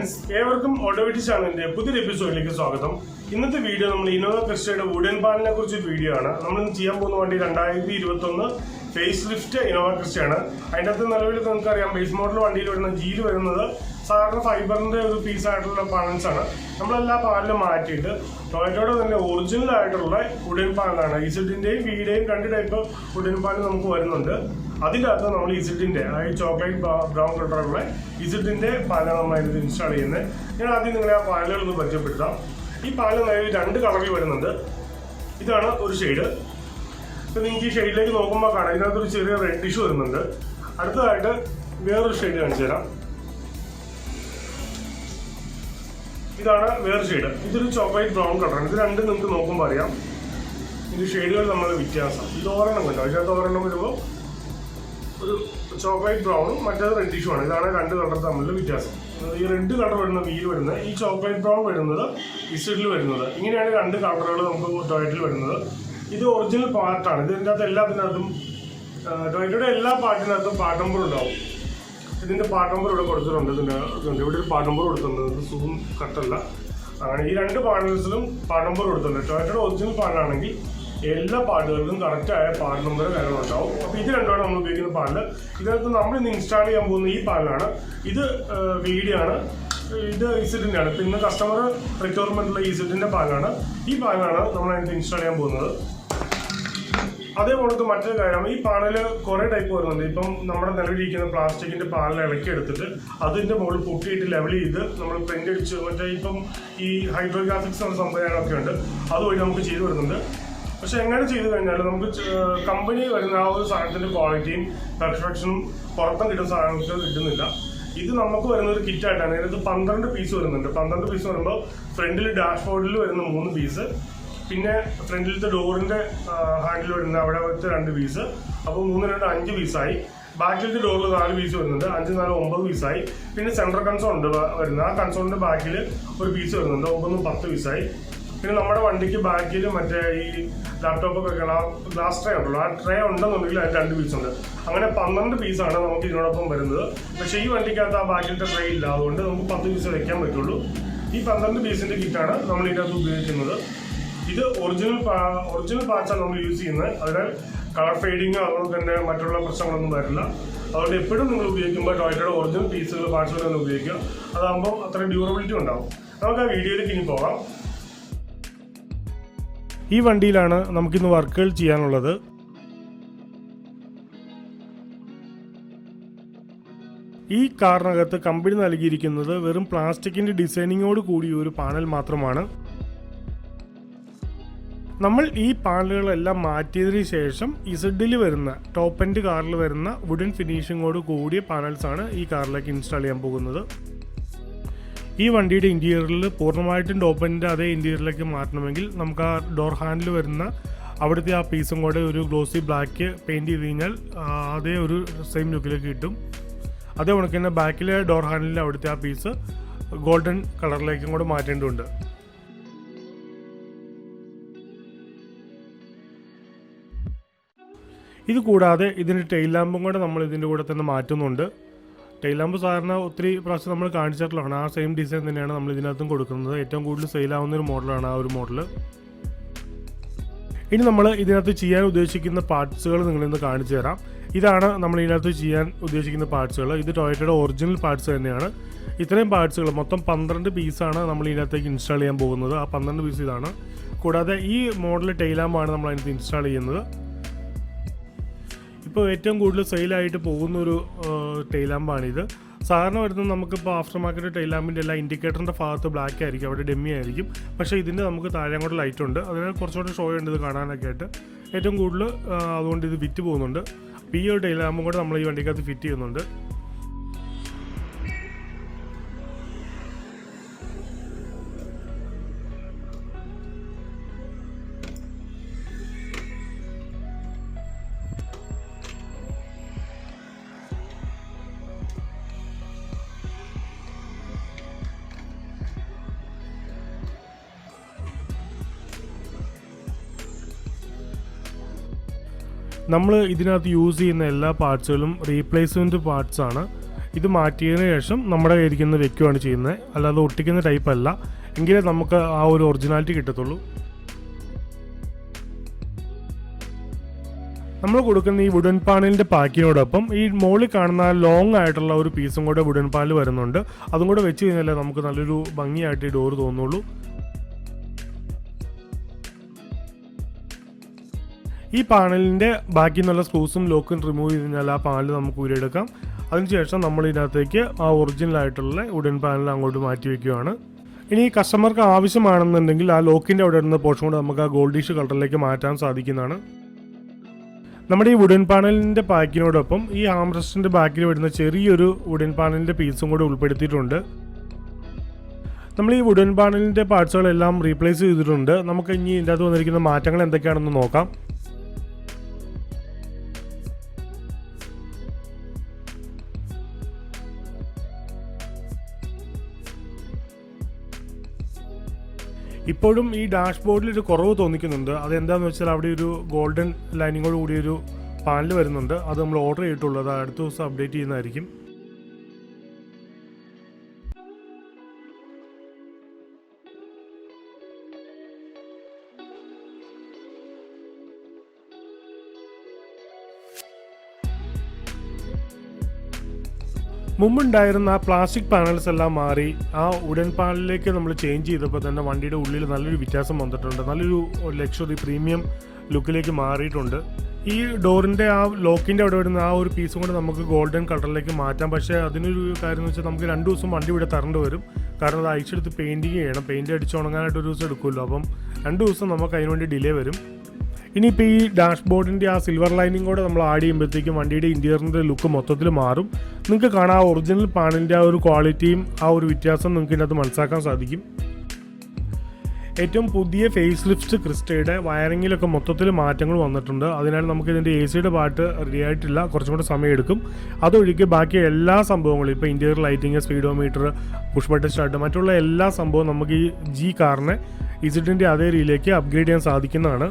Friends, ഏവർക്കും ഓട്ടോവിറ്റി ചാനലിന്റെ പുതിയൊരു എപ്പിസോഡിലേക്ക് സ്വാഗതം. ഇന്നത്തെ വീഡിയോ നമ്മൾ ഇന്നോവ ക്രിസ്റ്റയുടെ വുഡൻ പാനലിനെ കുറിച്ചൊരു വീഡിയോ ആണ്. നമ്മൾ ചെയ്യാൻ പോകുന്ന വണ്ടി 2021 ഫേസ് ലിഫ്റ്റ് ഇന്നോവ ക്രിസ്റ്റയാണ്. അതിൻ്റെ അകത്ത് നിലവിൽ നിങ്ങൾക്കറിയാം, ബേസ് മോഡൽ വണ്ടിയിൽ വരുന്ന ജിയിൽ വരുന്നത് സാധാരണ ഫൈബറിന്റെ ഒരു പീസായിട്ടുള്ള പാനൽസ് ആണ്. നമ്മളെല്ലാ പാനലും മാറ്റിയിട്ട് ടൊയോട്ടയുടെ തന്നെ ഒറിജിനൽ ആയിട്ടുള്ള വുഡൻ പാനലാണ്. ഇസഡിന്റെയും വിയുടെയും രണ്ട് ടൈപ്പ് വുഡൻ പാനൽ നമുക്ക് വരുന്നുണ്ട്. അതിൻ്റെ അകത്ത് നമ്മൾ ഇസഡിന്റെ ചോക്ലേറ്റ് ബ്രൗൺ കളറുള്ള ഇസഡിന്റെ പാലാണ് നമ്മൾ അതിനകത്ത് ഇൻസ്റ്റാൾ ചെയ്യുന്നത്. ഞാൻ ആദ്യം നിങ്ങളെ ആ പാനലുകളൊന്ന് പരിചയപ്പെടുത്താം. ഈ പാനൽ നിലവിൽ രണ്ട് കളറിൽ വരുന്നുണ്ട്. ഇതാണ് ഒരു ഷെയ്ഡ്. ഇപ്പം നിങ്ങൾക്ക് ഈ ഷെയ്ഡിലേക്ക് നോക്കുമ്പോൾ കാണാം, ഇതിനകത്തൊരു ചെറിയ റെഡിഷ് വരുന്നുണ്ട്. അടുത്തതായിട്ട് വേറൊരു ഷെയ്ഡ് കാണിച്ചു തരാം. ഇതാണ് വേറെ ഷെയ്ഡ്. ഇതൊരു ചോക്ലേറ്റ് ബ്രൗൺ കളറാണ്. ഇത് രണ്ടും നിങ്ങൾക്ക് നോക്കുമ്പോൾ അറിയാം ഇത് ഷെയ്ഡുകൾ നമ്മൾ വ്യത്യാസം. ഇത് ഒരെണ്ണം കണ്ടോ, ഇതിനകത്ത് ഒരെണ്ണം വരുമ്പോൾ ഒരു ചോക്ലേറ്റ് ബ്രൗണും മറ്റേത് റെഡിഷുമാണ്. ഇതാണ് രണ്ട് കളർ തമ്മിലുള്ള വ്യത്യാസം. ഈ റെഡ് കളർ വരുന്ന വീൽ വരുന്നത്, ഈ ചോക്ലേറ്റ് ബ്രൗൺ വരുന്നത് ഇസഡിൽ വരുന്നത്. ഇങ്ങനെയാണ് രണ്ട് കളറുകൾ നമുക്ക് ടൊയോട്ടയിൽ വരുന്നത്. ഇത് ഒറിജിനൽ പാർട്ടാണ്. ഇതിൻ്റെ അകത്ത് എല്ലാത്തിനകത്തും ടൊയോട്ടയുടെ എല്ലാ പാർട്ടിനകത്തും പാർട്ട് നമ്പർ ഉണ്ടാവും. ഇതിൻ്റെ പാർട്ട് നമ്പർ ഇവിടെ കൊടുത്തിട്ടുണ്ട്. ഇവിടെ ഒരു പാർട്ട് നമ്പർ കൊടുത്തിട്ടുണ്ട്. ഇത് സൂം കട്ടല്ല. അങ്ങനെ ഈ രണ്ട് പാനൽസിലും പാർട്ട് നമ്പർ കൊടുത്തിട്ടുണ്ട്. ടൊയോട്ടയുടെ ഒറിജിനൽ പാനലാണെങ്കിൽ എല്ലാ പാർട്ടുകൾക്കും കറക്റ്റായ പാർട്ട് നമ്പർ കാര്യങ്ങളുണ്ടാവും. അപ്പോൾ ഇത് രണ്ടുമാണ് നമ്മൾ ഉപയോഗിക്കുന്ന പാനൽ. ഇതിനകത്ത് നമ്മൾ ഇന്ന് ഇൻസ്റ്റാൾ ചെയ്യാൻ പോകുന്ന ഈ പാനലാണ്. ഇത് വീഡിയാണ്, ഇത് ഇസഡിൻ്റെ ആണ്. പിന്നെ കസ്റ്റമർ റിക്വയർമെൻറ്റുള്ള ഇസഡിൻ്റെ പാനലാണ്. ഈ പാനലാണ് നമ്മൾ അതിനകത്ത് ഇൻസ്റ്റാൾ ചെയ്യാൻ പോകുന്നത്. അതേപോലത്തെ മറ്റൊരു കാര്യം, ഈ പാനൽ കുറേ ടൈപ്പ് വരുന്നുണ്ട്. ഇപ്പം നമ്മുടെ നിലവിലിരിക്കുന്ന പ്ലാസ്റ്റിക്കിൻ്റെ പാനൽ ഇളക്കി എടുത്തിട്ട് അതിൻ്റെ മുകളിൽ പൊട്ടിയിട്ട് ലെവൽ ചെയ്ത് നമ്മൾ പ്രിൻ്റ് അടിച്ച് മറ്റേ ഇപ്പം ഈ ഹൈഡ്രോഗ്രാഫിക്സ് എന്ന സംവിധാനമൊക്കെ ഉണ്ട്, അതുവഴി നമുക്ക് ചെയ്തു വരുന്നുണ്ട്. പക്ഷെ എങ്ങനെ ചെയ്തു കഴിഞ്ഞാൽ നമുക്ക് കമ്പനി വരുന്ന ആ ഒരു സാധനത്തിൻ്റെ ക്വാളിറ്റിയും പെർഫെക്ഷനും പുറത്തും കിട്ടുന്ന സാധനങ്ങൾക്ക് കിട്ടുന്നില്ല. ഇത് നമുക്ക് വരുന്ന ഒരു കിറ്റായിട്ടാണ്. ഇതിനകത്ത് 12 പീസ് വരുന്നുണ്ട്. 12 പീസ് വരുമ്പോൾ ഫ്രണ്ടിൽ ഡാഷ്ബോർഡിൽ വരുന്ന 3 പീസ്, പിന്നെ ഫ്രണ്ടിലത്തെ ഡോറിൻ്റെ ഹാൻഡിൽ വരുന്ന അവിടെ 2 പീസ്, അപ്പോൾ 3 2 5 പീസായി. ബാക്കിലത്തെ ഡോറിൽ 4 പീസ് വരുന്നുണ്ട്. 5 4 9 പീസായി. പിന്നെ സെൻട്രൽ കൺസോൾ ഉണ്ട് വരുന്നത്. ആ കൺസോളിൻ്റെ ബാക്കിൽ ഒരു പീസ് വരുന്നുണ്ട്. 9 10 പീസായി. പിന്നെ നമ്മുടെ വണ്ടിക്ക് ബാക്കിൽ മറ്റേ ഈ ലാപ്ടോപ്പൊക്കെ വെക്കണം ആ ഗ്ലാസ് ട്രേ ഉണ്ടല്ലോ, ആ ട്രേ ഉണ്ടെന്നുണ്ടെങ്കിൽ അതിന് 2 പീസ് ഉണ്ട്. അങ്ങനെ 12 പീസാണ് നമുക്ക് ഇതിനോടൊപ്പം വരുന്നത്. പക്ഷേ ഈ വണ്ടിക്കകത്ത് ആ ബാക്കിലത്തെ ട്രേ ഇല്ല, അതുകൊണ്ട് നമുക്ക് 10 പീസ് വയ്ക്കാൻ പറ്റുള്ളൂ. ഈ 12 പീസിൻ്റെ കിറ്റാണ് നമ്മൾ ഇതിനകത്ത് ഉപയോഗിക്കുന്നത്. ഇത് ഒറിജിനൽ പാർട്സാണ് നമ്മൾ യൂസ് ചെയ്യുന്നത്. അതിനാൽ കളർ ഫെയ്ഡിങ്ങോ അതുപോലെ തന്നെ മറ്റുള്ള പ്രശ്നങ്ങളൊന്നും വരില്ല. അതുകൊണ്ട് എപ്പോഴും നിങ്ങൾ ഉപയോഗിക്കുമ്പോൾ ടൊയോട്ടയുടെ ഒറിജിനൽ പീസുകൾ പാർട്സുകൾ തന്നെ ഉപയോഗിക്കുക. അതാകുമ്പോൾ അത്ര ഡ്യൂറബിലിറ്റി ഉണ്ടാവും. നമുക്ക് ആ വീഡിയോയിലേക്ക് ഇനി പോകാം. ഈ വണ്ടിയിലാണ് നമുക്കിന്ന് വർക്കുകൾ ചെയ്യാനുള്ളത്. ഈ കാറിനകത്ത് കമ്പനി നൽകിയിരിക്കുന്നത് വെറും പ്ലാസ്റ്റിക്കിൻ്റെ ഡിസൈനിങ്ങോട് കൂടിയ ഒരു പാനൽ മാത്രമാണ്. നമ്മൾ ഈ പാനലുകളെല്ലാം മാറ്റിയതിന് ശേഷം ഇസഡിൽ വരുന്ന ടോപ്പ് എൻഡ് കാറിൽ വരുന്ന വുഡൻ ഫിനിഷിങ്ങോട് കൂടിയ പാനൽസാണ് ഈ കാറിലേക്ക് ഇൻസ്റ്റാൾ ചെയ്യാൻ പോകുന്നത്. ഈ വണ്ടിയുടെ ഇൻറ്റീരിയറിൽ പൂർണ്ണമായിട്ടും ടോപ്പ് എൻഡ് അതേ ഇൻറ്റീരിയറിലേക്ക് മാറ്റണമെങ്കിൽ നമുക്ക് ആ ഡോർ ഹാൻഡിൽ വരുന്ന അവിടുത്തെ ആ പീസും കൂടെ ഒരു ഗ്ലോസി ബ്ലാക്ക് പെയിൻറ്റ് ചെയ്ത് കഴിഞ്ഞാൽ അതേ ഒരു സെയിം ലുക്കിലേക്ക് കിട്ടും. അതേ കണക്ക് തന്നെ ബാക്കിലെ ഡോർ ഹാൻഡിലിൻ്റെ അവിടുത്തെ ആ പീസ് ഗോൾഡൻ കളറിലേക്കും കൂടെ മാറ്റേണ്ടതുണ്ട്. ഇത് കൂടാതെ ഇതിൻ്റെ ടെയിൽ ലാമ്പും കൂടെ നമ്മൾ ഇതിൻ്റെ കൂടെ തന്നെ മാറ്റുന്നുണ്ട്. ടെയിൽ ലാമ്പ് സാധാരണ ഒത്തിരി പ്രാവശ്യം നമ്മൾ കാണിച്ചിട്ടുള്ളതാണ്. ആ സെയിം ഡിസൈൻ തന്നെയാണ് നമ്മൾ ഇതിനകത്തും കൊടുക്കുന്നത്. ഏറ്റവും കൂടുതൽ സെയിലാവുന്ന ഒരു മോഡലാണ് ആ ഒരു മോഡൽ. ഇനി നമ്മൾ ഇതിനകത്ത് ചെയ്യാൻ ഉദ്ദേശിക്കുന്ന പാർട്സുകൾ നിങ്ങളിന്ന് കാണിച്ചു തരാം. ഇതാണ് നമ്മൾ ഇതിനകത്ത് ചെയ്യാൻ ഉദ്ദേശിക്കുന്ന പാർട്സുകൾ. ഇത് ടൊയോട്ടയുടെ ഒറിജിനൽ പാർട്സ് തന്നെയാണ്. ഇത്രയും പാർട്സുകൾ മൊത്തം 12 പീസാണ് നമ്മൾ ഇതിനകത്തേക്ക് ഇൻസ്റ്റാൾ ചെയ്യാൻ പോകുന്നത്. ആ 12 പീസ് ഇതാണ്. കൂടാതെ ഈ മോഡൽ ടെയിൽ ലാമ്പാണ് നമ്മൾ അതിനകത്ത് ഇൻസ്റ്റാൾ ചെയ്യുന്നത്. ഇപ്പോൾ ഏറ്റവും കൂടുതൽ സെയിലായിട്ട് പോകുന്നൊരു ടെയിൽ ലാമ്പാണിത്. സാധാരണ വരുന്നത് നമുക്കിപ്പോൾ ആഫ്റ്റർ മാർക്കറ്റ് ടെയിൽ ലാമ്പിൻ്റെ എല്ലാ ഇൻഡിക്കേറ്ററിൻ്റെ ഭാഗത്ത് ബ്ലാക്ക് ആയിരിക്കും, അവിടെ ഡെമ്മി ആയിരിക്കും. പക്ഷേ ഇതിൻ്റെ നമുക്ക് താഴെ അങ്ങോട്ട് ലൈറ്റ് ഉണ്ട്. അതിനാൽ കുറച്ചുകൂടെ ഷോ ഉണ്ട് ഇത് കാണാനൊക്കെ ആയിട്ട്. ഏറ്റവും കൂടുതൽ അതുകൊണ്ട് ഇത് ഫിറ്റ് പോകുന്നുണ്ട്. അപ്പോൾ ഈ ഒരു ടെയിൽ ലാമ്പും കൂടെ നമ്മൾ ഈ വണ്ടിക്കകത്ത് ഫിറ്റ് ചെയ്യുന്നുണ്ട്. നമ്മൾ ഇതിനകത്ത് യൂസ് ചെയ്യുന്ന എല്ലാ പാർട്സുകളും റീപ്ലേസ്മെൻറ്റ് പാർട്സാണ്. ഇത് മാറ്റിയതിന് ശേഷം നമ്മുടെ കയ്യിരിക്കുന്ന വെക്കുകയാണ് ചെയ്യുന്നത്, അല്ലാതെ ഒട്ടിക്കുന്ന ടൈപ്പ് അല്ല. എങ്കിലേ നമുക്ക് ആ ഒരു ഒറിജിനാലിറ്റി കിട്ടത്തുള്ളൂ. നമ്മൾ കൊടുക്കുന്ന ഈ വുഡൻ പാനലിൻ്റെ പാക്കിനോടൊപ്പം ഈ മുകളിൽ കാണുന്ന ലോങ് ആയിട്ടുള്ള ഒരു പീസും കൂടെ വുഡൻ പാനൽ വരുന്നുണ്ട്. അതും കൂടെ വെച്ച് കഴിഞ്ഞാലേ നമുക്ക് നല്ലൊരു ഭംഗിയായിട്ട് ഈ ഡോർ തോന്നുള്ളൂ. ഈ പാനലിൻ്റെ ബാക്കി നിന്നുള്ള സ്ക്രൂസും ലോക്കും റിമൂവ് ചെയ്ത് കഴിഞ്ഞാൽ ആ പാനൽ നമുക്ക് ഊരിയെടുക്കാം. അതിനുശേഷം നമ്മൾ ഇതിനകത്തേക്ക് ആ ഒറിജിനലായിട്ടുള്ള വുഡൻ പാനൽ അങ്ങോട്ട് മാറ്റി വയ്ക്കുകയാണ്. ഇനി കസ്റ്റമർക്ക് ആവശ്യമാണെന്നുണ്ടെങ്കിൽ ആ ലോക്കിൻ്റെ അവിടെ ഇരുന്ന പോർഷൻ കൊണ്ട് നമുക്ക് ആ ഗോൾഡിഷ് കളറിലേക്ക് മാറ്റാൻ സാധിക്കുന്നതാണ്. നമ്മുടെ ഈ വുഡൻ പാനലിൻ്റെ പാക്കിനോടൊപ്പം ഈ ആംറസ്റ്റിൻ്റെ ബാക്കിൽ വരുന്ന ചെറിയൊരു വുഡൻ പാനലിൻ്റെ പീസും കൂടെ ഉൾപ്പെടുത്തിയിട്ടുണ്ട്. നമ്മൾ ഈ വുഡൻ പാനലിൻ്റെ പാർട്സുകളെല്ലാം റീപ്ലേസ് ചെയ്തിട്ടുണ്ട്. നമുക്ക് ഇനി ഇതിൻ്റെ അകത്ത് വന്നിരിക്കുന്ന മാറ്റങ്ങൾ എന്തൊക്കെയാണെന്ന് നോക്കാം. ഇപ്പോഴും ഈ ഡാഷ്ബോർഡിൽ ഒരു കുറവ് തോന്നിക്കുന്നുണ്ട്. അതെന്താണെന്ന് വെച്ചാൽ അവിടെ ഒരു ഗോൾഡൻ ലൈനിങ്ങോട് കൂടിയൊരു പാനൽ വരുന്നുണ്ട്. അത് നമ്മൾ ഓർഡർ ചെയ്തിട്ടുള്ളൂ. അത് അടുത്ത ദിവസം അപ്ഡേറ്റ് ചെയ്യുന്നതായിരിക്കും. മുമ്പുണ്ടായിരുന്ന ആ പ്ലാസ്റ്റിക് പാനൽസ് എല്ലാം മാറി ആ വുഡൻ പാനലിലേക്ക് നമ്മൾ ചേഞ്ച് ചെയ്തപ്പോൾ തന്നെ വണ്ടിയുടെ ഉള്ളിൽ നല്ലൊരു വ്യത്യാസം വന്നിട്ടുണ്ട്. നല്ലൊരു ലക്ഷറി പ്രീമിയം ലുക്കിലേക്ക് മാറിയിട്ടുണ്ട്. ഈ ഡോറിൻ്റെ ആ ലോക്കിൻ്റെ അവിടെ വരുന്ന ആ ഒരു പീസും കൊണ്ട് നമുക്ക് ഗോൾഡൻ കളറിലേക്ക് മാറ്റാം. പക്ഷേ അതിനൊരു കാര്യം എന്ന് വെച്ചാൽ നമുക്ക് 2 ദിവസം വണ്ടി ഇവിടെ തരേണ്ടി വരും. കാരണം അത് അഴിച്ചെടുത്ത് പെയിൻറ്റിങ് ചെയ്യണം. പെയിൻറ്റ് അടിച്ച് ഉണങ്ങാനായിട്ട് 1 ദിവസം എടുക്കുമല്ലോ. അപ്പം 2 ദിവസം നമുക്ക് അതിനുവേണ്ടി ഡിലേ വരും. ഇനിയിപ്പോൾ ഈ ഡാഷ്ബോർഡിൻ്റെ ആ സിൽവർ ലൈനിങ് കൂടെ നമ്മൾ ആഡ് ചെയ്യുമ്പോഴത്തേക്കും വണ്ടിയുടെ ഇൻറ്റീരിയറിൻ്റെ ലുക്ക് മൊത്തത്തിൽ മാറും. നിങ്ങൾക്ക് കാണാം ആ ഒറിജിനൽ പാനലിൻ്റെ ആ ഒരു ക്വാളിറ്റിയും ആ ഒരു വ്യത്യാസം നിങ്ങൾക്ക് ഇതിനകത്ത് മനസ്സിലാക്കാൻ സാധിക്കും. ഏറ്റവും പുതിയ ഫേസ് ലിഫ്റ്റ് ക്രിസ്റ്റയുടെ വയറിങ്ങിലൊക്കെ മൊത്തത്തിൽ മാറ്റങ്ങൾ വന്നിട്ടുണ്ട്. അതിനാൽ നമുക്ക് ഇതിൻ്റെ AC പാർട്ട് റെഡി ആയിട്ടില്ല, കുറച്ചും കൂടെ സമയമെടുക്കും. അതൊഴികെ ബാക്കി എല്ലാ സംഭവങ്ങളും ഇപ്പോൾ interior lighting, speedometer, push button start, മറ്റുള്ള എല്ലാ സംഭവവും നമുക്ക് ഈ ജി കാറിനെ ഇസിഡിൻ്റെ അതേ രീതിയിലേക്ക് അപ്ഗ്രേഡ് ചെയ്യാൻ സാധിക്കുന്നതാണ്.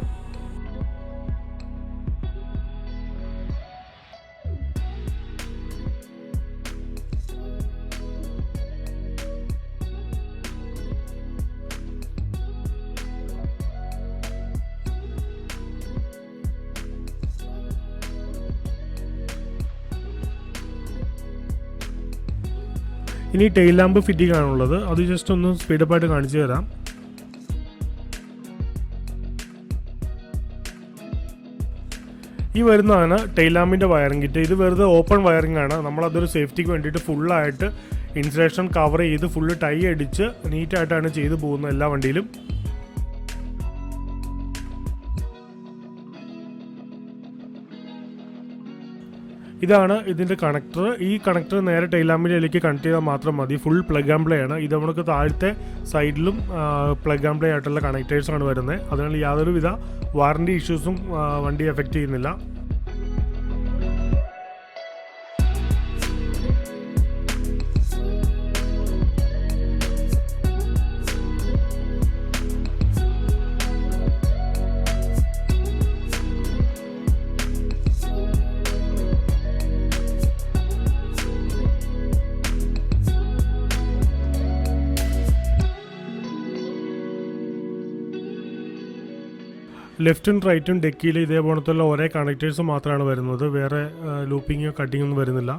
ഇനി ടെയിൽ ലാമ്പ് ഫിറ്റിംഗ് ആണുള്ളത്. അത് ജസ്റ്റ് ഒന്ന് സ്പീഡപ്പായിട്ട് കാണിച്ചു തരാം. ഈ വരുന്നതാണ് ടെയിൽ ലാമ്പിൻ്റെ വയറിംഗ് കിറ്റ്. ഇത് വെറുതെ ഓപ്പൺ വയറിംഗ് ആണ്. നമ്മളതൊരു സേഫ്റ്റിക്ക് വേണ്ടിയിട്ട് ഫുള്ളായിട്ട് ഇൻസുലേഷൻ കവർ ചെയ്ത് ഫുള്ള് ടൈ അടിച്ച് നീറ്റായിട്ടാണ് ചെയ്തു പോകുന്നത് എല്ലാ വണ്ടിയിലും. ഇതാണ് ഇതിൻ്റെ കണക്ടർ. ഈ കണക്ടർ നേരെ ടെയിൽ ലാമ്പിലേക്ക് കണക്ട് ചെയ്താൽ മാത്രം മതി. ഫുൾ പ്ലഗ് ആൻഡ് പ്ലേ ആണ്. ഇത് നമുക്ക് താഴത്തെ സൈഡിലും പ്ലഗ് ആൻഡ് പ്ലേ ആയിട്ടുള്ള കണക്ടേഴ്സാണ് വരുന്നത്. അതിനാൽ യാതൊരുവിധ വാറണ്ടി ഇഷ്യൂസും വണ്ടി എഫക്റ്റ് ചെയ്യുന്നില്ല. ലെഫ്റ്റും റൈറ്റും ഡെക്കിയിൽ ഇതേപോലത്തുള്ള ഒരേ കണക്ടേഴ്സ് മാത്രമാണ് വരുന്നത്. വേറെ ലൂപ്പിങ്ങോ കട്ടിങ്ങൊന്നും വരുന്നില്ല.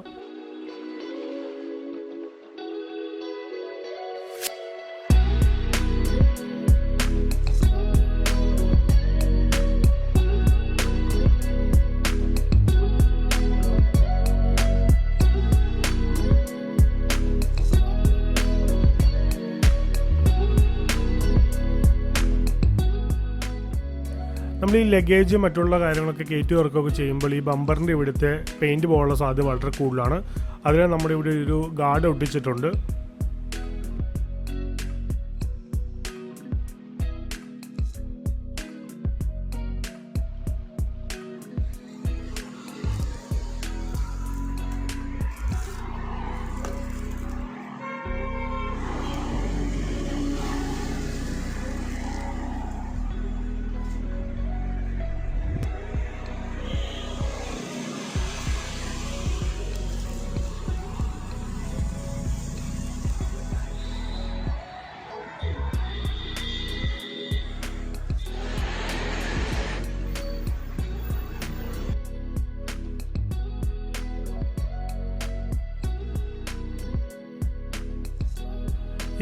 നമ്മൾ ഈ ലഗേജ് മറ്റുള്ള കാര്യങ്ങളൊക്കെ കയറ്റി ഇറക്കുകയൊക്കെ ചെയ്യുമ്പോൾ ഈ ബമ്പറിൻ്റെ ഇവിടുത്തെ പെയിൻറ്റ് പോകാനുള്ള സാധ്യത വളരെ കൂടുതലാണ്. അതിനാൽ നമ്മുടെ ഇവിടെ ഒരു ഗാർഡ് ഒട്ടിച്ചിട്ടുണ്ട്.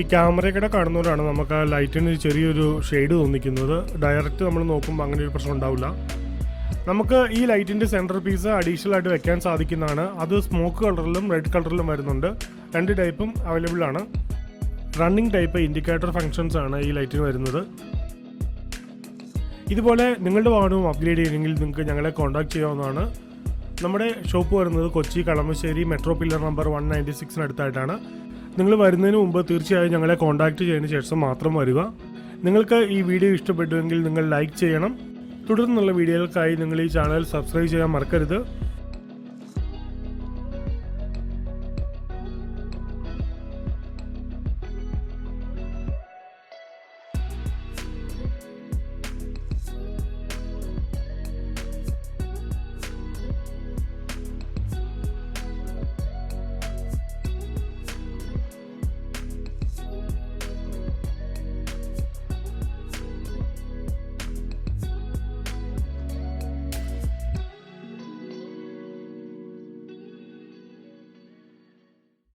ഈ ക്യാമറയുടെ കാണുന്നവരാണ് നമുക്ക് ആ ലൈറ്റിന് ചെറിയൊരു ഷെയ്ഡ് തോന്നിക്കുന്നത്. ഡയറക്റ്റ് നമ്മൾ നോക്കുമ്പോൾ അങ്ങനെ ഒരു പ്രശ്നം ഉണ്ടാവില്ല. നമുക്ക് ഈ ലൈറ്റിൻ്റെ സെൻറ്റർ പീസ് അഡീഷണൽ ആയിട്ട് വെക്കാൻ സാധിക്കുന്നതാണ്. അത് സ്മോക്ക് കളറിലും റെഡ് കളറിലും വരുന്നുണ്ട്. 2 ടൈപ്പും അവൈലബിൾ ആണ്. റണ്ണിങ് ടൈപ്പ് ഇൻഡിക്കേറ്റർ ഫങ്ഷൻസ് ആണ് ഈ ലൈറ്റിന് വരുന്നത്. ഇതുപോലെ നിങ്ങളുടെ വാഹനവും അപ്ഗ്രേഡ് ചെയ്യണമെങ്കിൽ നിങ്ങൾക്ക് ഞങ്ങളെ കോൺടാക്ട് ചെയ്യാവുന്നതാണ്. നമ്മുടെ ഷോപ്പ് വരുന്നത് Kochi Kalamassery metro pillar number 196 അടുത്തായിട്ടാണ്. നിങ്ങൾ വരുന്നതിന് മുമ്പ് തീർച്ചയായും ഞങ്ങളെ കോൺടാക്ട് ചെയ്തതിന് ശേഷം മാത്രം വരിക. നിങ്ങൾക്ക് ഈ വീഡിയോ ഇഷ്ടപ്പെട്ടുവെങ്കിൽ നിങ്ങൾ ലൈക്ക് ചെയ്യണം. തുടർന്നുള്ള വീഡിയോകൾക്കായി നിങ്ങൾ ഈ ചാനൽ സബ്സ്ക്രൈബ് ചെയ്യാൻ മറക്കരുത്.